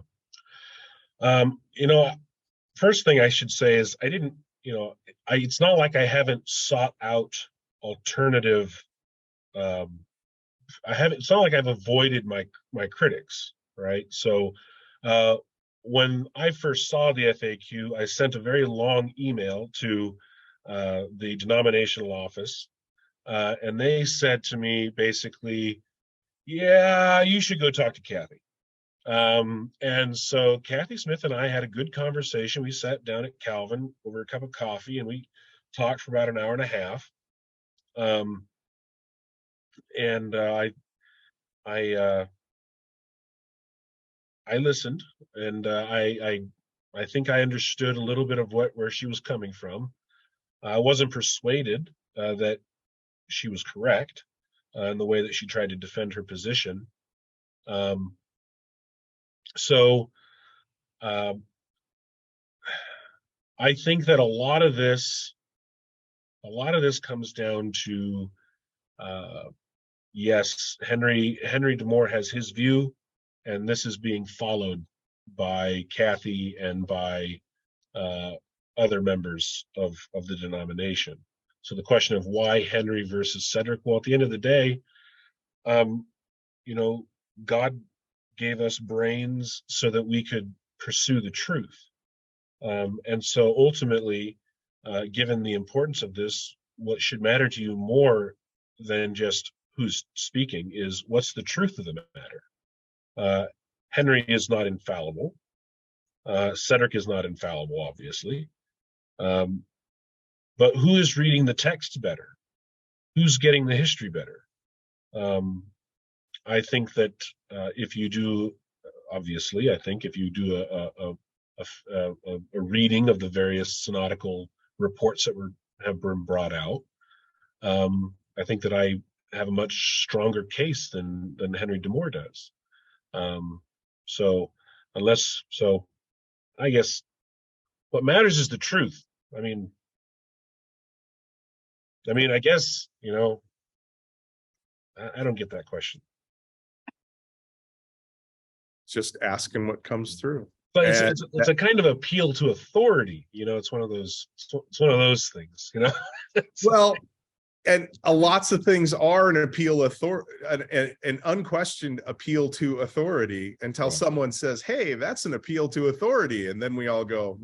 First thing I should say is I didn't, it's not like I haven't sought out alternative. It's not like I've avoided my critics, right? So, when I first saw the FAQ, I sent a very long email to the denominational office, and they said to me basically, yeah, you should go talk to Kathy. And so Kathy Smith and I had a good conversation. We sat down at Calvin over a cup of coffee, and we talked for about an hour and a half. And I listened, and I think I understood a little bit of where she was coming from. I wasn't persuaded that she was correct in the way that she tried to defend her position. So um, I think that a lot of this comes down to yes, Henry DeMore has his view, and this is being followed by Kathy and by uh, other members of the denomination. So the question of why Henry versus Cedric, well, at the end of the day, um, you know, God gave us brains so that we could pursue the truth. And so ultimately, given the importance of this, what should matter to you more than just who's speaking is what's the truth of the matter. Henry is not infallible. Cedric is not infallible, obviously. Um, but who is reading the text better? Who's getting the history better? Um, I think that if you do, obviously, I think if you do a reading of the various synodical reports that have been brought out, I think that I have a much stronger case than Henry DeMore does. So I guess what matters is the truth. I mean, I guess I don't get that question. Just asking what comes through. But it's a kind of appeal to authority. It's one of those things. Well, and lots of things are an appeal an unquestioned appeal to authority until someone says, "Hey, that's an appeal to authority," and then we all go,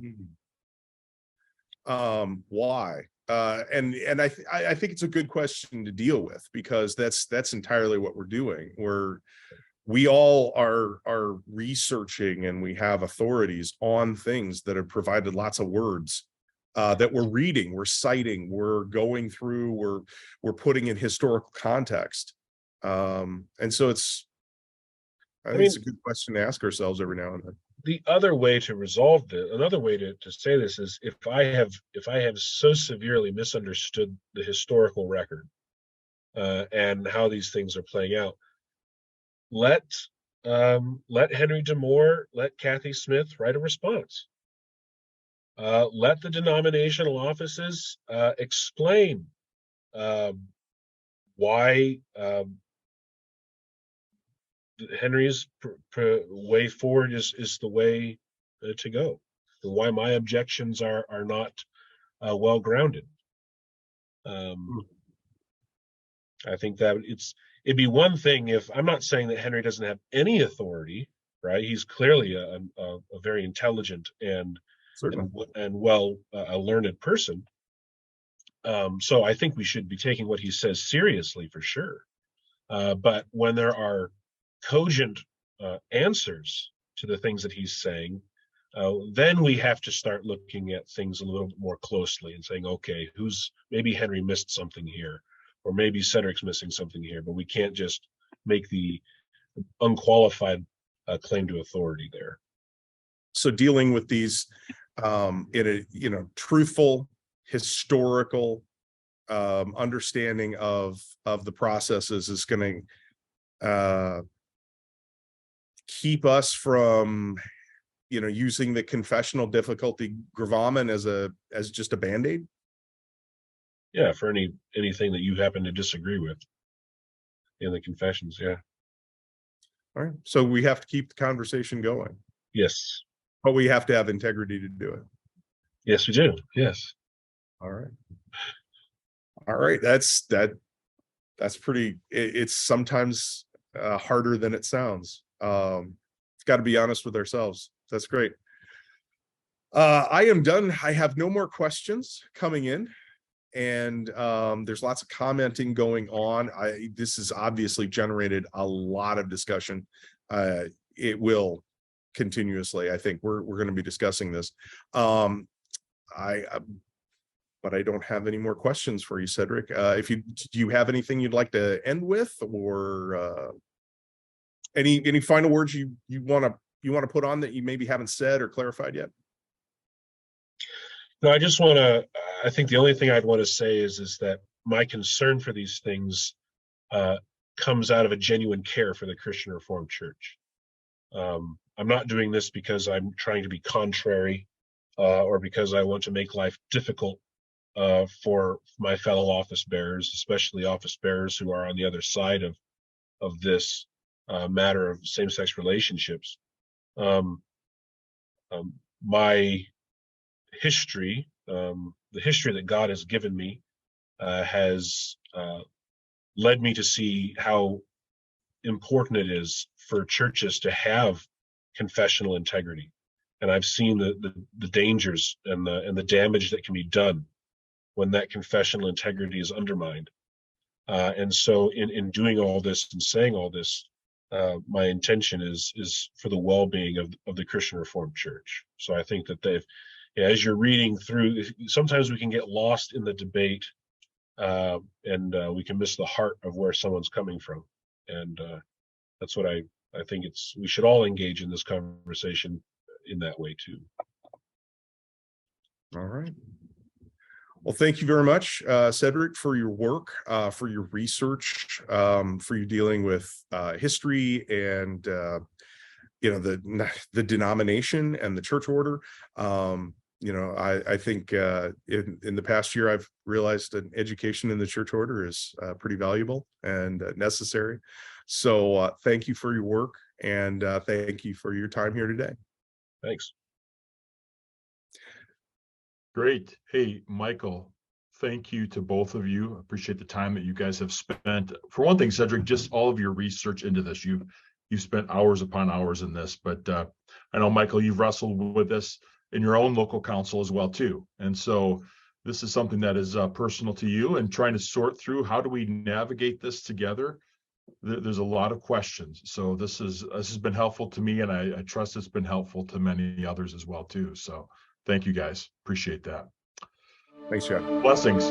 why? And I think it's a good question to deal with, because that's entirely what we're doing. We all are researching, and we have authorities on things that have provided lots of words that we're reading, we're citing, we're going through, we're putting in historical context. And so I think it's a good question to ask ourselves every now and then. The other way to resolve this, another way to say this is, if I have so severely misunderstood the historical record and how these things are playing out, let Henry DeMore, let Kathy Smith write a response. Let the denominational offices explain why Henry's way forward is the way to go, and why my objections are not well grounded. I think that it'd be one thing if, I'm not saying that Henry doesn't have any authority, right? He's clearly a very intelligent and well a learned person. So I think we should be taking what he says seriously, for sure. But when there are cogent answers to the things that he's saying, then we have to start looking at things a little bit more closely and saying, okay, maybe Henry missed something here, or maybe Cedric's missing something here, but we can't just make the unqualified claim to authority there. So dealing with these in a truthful, historical understanding of the processes is going to keep us from using the confessional difficulty gravamen as just a band-aid. Yeah, for anything that you happen to disagree with in the confessions. Yeah. All right, so we have to keep the conversation going. Yes, but we have to have integrity to do it. Yes, we do. Yes. All right, that's pretty, it's sometimes harder than it sounds. It's got to be honest with ourselves. That's great. I am done. I have no more questions coming in, and there's lots of commenting going on. This has obviously generated a lot of discussion. It will continuously. I think we're going to be discussing this. But I don't have any more questions for you, Cedric. Do you have anything you'd like to end with, or any final words you want to put on that you maybe haven't said or clarified yet? No, I think the only thing I'd want to say is that my concern for these things comes out of a genuine care for the Christian Reformed Church. I'm not doing this because I'm trying to be contrary or because I want to make life difficult for my fellow office bearers, especially office bearers who are on the other side of this matter of same-sex relationships. My history, the history that God has given me, has led me to see how important it is for churches to have confessional integrity. And I've seen the dangers and the damage that can be done when that confessional integrity is undermined. And so in doing all this and saying all this, my intention is for the well-being of the Christian Reformed Church. So I think that as you're reading through, sometimes we can get lost in the debate, and we can miss the heart of where someone's coming from. And that's what I think we should all engage in this conversation in that way too. All right. Well, thank you very much, Cedric, for your work, for your research, for you dealing with history and the denomination and the church order. I think in the past year, I've realized an education in the church order is pretty valuable and necessary. So thank you for your work, and thank you for your time here today. Thanks. Great. Hey, Michael, thank you to both of you. I appreciate the time that you guys have spent. For one thing, Cedric, just all of your research into this. You've spent hours upon hours in this, but I know, Michael, you've wrestled with this in your own local council as well too. And so this is something that is personal to you, and trying to sort through how do we navigate this together. There's a lot of questions. So this has been helpful to me, and I trust it's been helpful to many others as well too. So thank you guys. Appreciate that. Thanks, Jeff. Blessings.